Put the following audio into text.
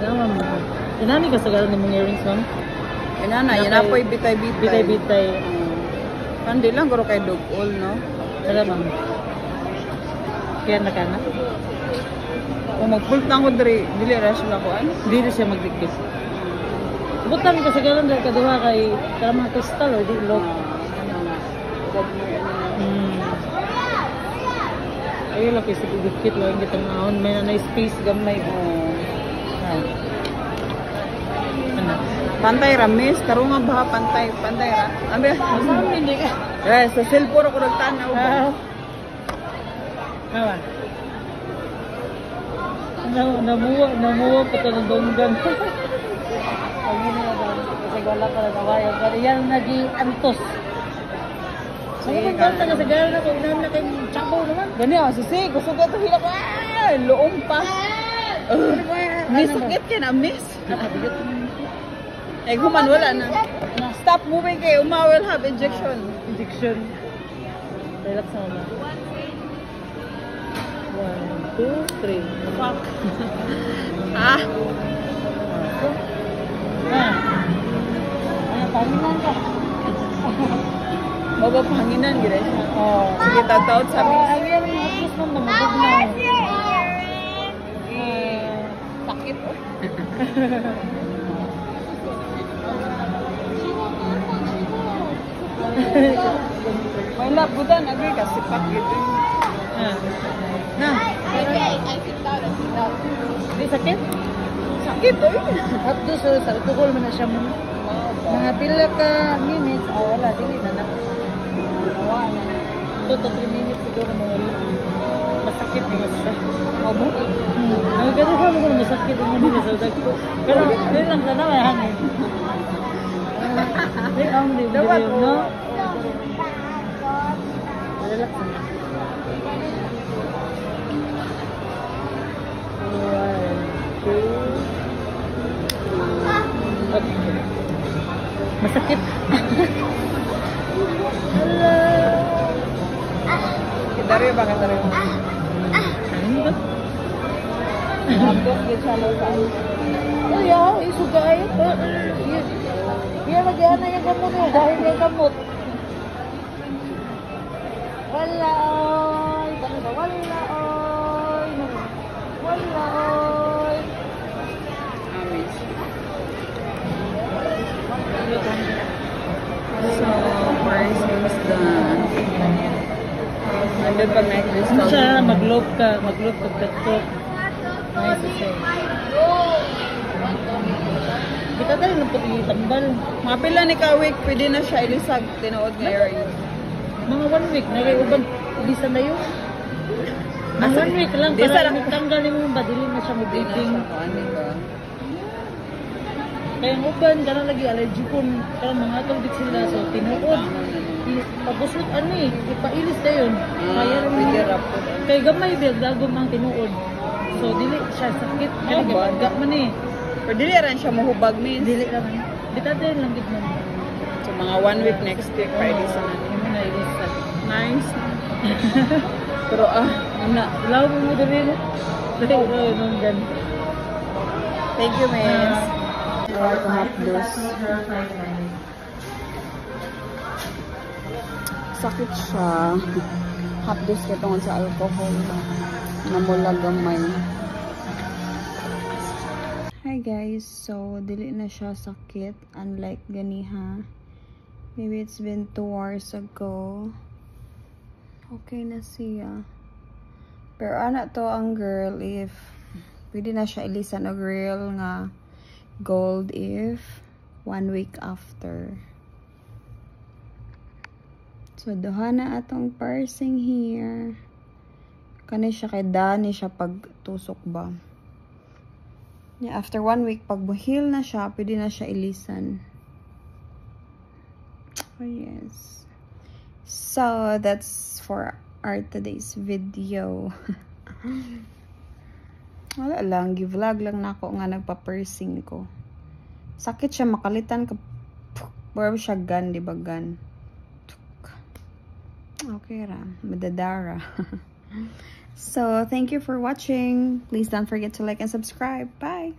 Naman mo. Inani ka sa galang mong earrings, ma'am? Inana, yan na po bitay-bitay. Bitay-bitay. Kandi lang, guro kay dog-all, no? Sala, ma'am. Kaya na ka na? Kung magpultang ko dili rush lang ko, ano? Dili siya magdikit. Butang ka sa galang dahil kaduha kay karamang kristal o di lock. Ayun lang kasi dikit lang kita naon. May na space gamay. Pantay ra, miss. Karunga ba? Pantay ra. Abi, Hindi ka. sa cellphone ako nagtanaw ba? Nawa. Namuwa pa ito ng donggang. Pagin na ba? Kasi wala pa na kawayan. Pero yan nag-antos. Sige, kanta ka sa gala na kung na kayo tsabaw naman. Gani sisi. Gusto ko ito hilak. Loong pa. May sakit ka na, miss. Eh, human, wala na. Stop moving kayo. Uma will have injection. Relax na naman. 1, 2, 3. Fuck. Panginan ka. Mapapanginan, gila siya. Sige, tataot sa miss. Ang yan, at least man namagod na. Sakit, oh. May labutan, agree ka, sipak ito. Na. I sit down. Hindi sakit? Sakit, oh. At doon sa alcohol mo na siya mo. Mga pila ka minutes, wala, dili na na. 2 to 3 minutes siguro mo. Masakit mo siya. Abo? Nagagano ka mo kung masakit mo din sa udag ko. Pero, hindi lang sana may hangin. Hindi, ang hindi, no? Relax na. 1, 2. Masakit. Hello. Kitaryo ba, kitaryo? Ano ba? Abot, gitsalo sa Oh, yeah, isugay. Iya, lagyan na yung gamot mo. Dahil yung gamot. Wala, oy. Talaga, wala, oy. Wala, oy. Amis. So, first is done. Nandun pag necklace Ano siya, mag-loop ka pagkatok. Nice to say. Kita tayo lang pati tambal. Mga pila ni ka-week, pwede na siya ilisag, tinuod nga earrings. Mga 1 week, nagay-uban, bisa na yun. Mga 1 week lang, Di sa para lang. tanggalin mo ba, dili na siya mag-bleeding. Ano ba? Kaya ang uban, gano'n lagi allergy po. Kaya mga tubig sila, so tinuod. Pagusot, ipailis na yun. Kaya Pwede naman. rap po. Kaya gamay, dagom ang tinuod. So, dili siya sakit. Kaya ba? gagak man eh. Pero dili rin siya mahubag, miss. Dili naman. Bitadin lang gid man. So, mga 1 week next week, pa ilisan na. Hindi mo na ilista. Nice. Pero Ilaw mo dali no? Dali, nung gan. thank you, miss. Hapdos. Sakit siya. Hapdos ka tungkol sa alcohol. Namula gamay. Hi guys, so dili na siya sakit unlike ganiha. Maybe it's been 2 hours ago. Okay na siya. Pero ana to ang girl if pwede na siya ilisan og real nga gold if 1 week after. So duha na atong parsing here. Kani siya kay dani siya pag tusok ba. Yeah, after 1 week, pag buhil na siya, pwede na siya ilisan. Oh, yes. So, that's for our today's video. Wala lang, gi-vlog lang na ako nga nagpa-pursing ko. Sakit siya, makalitan ka. Pero siya gan, di ba gan? Okay ra, madadara. So, thank you for watching. Please don't forget to like and subscribe. Bye!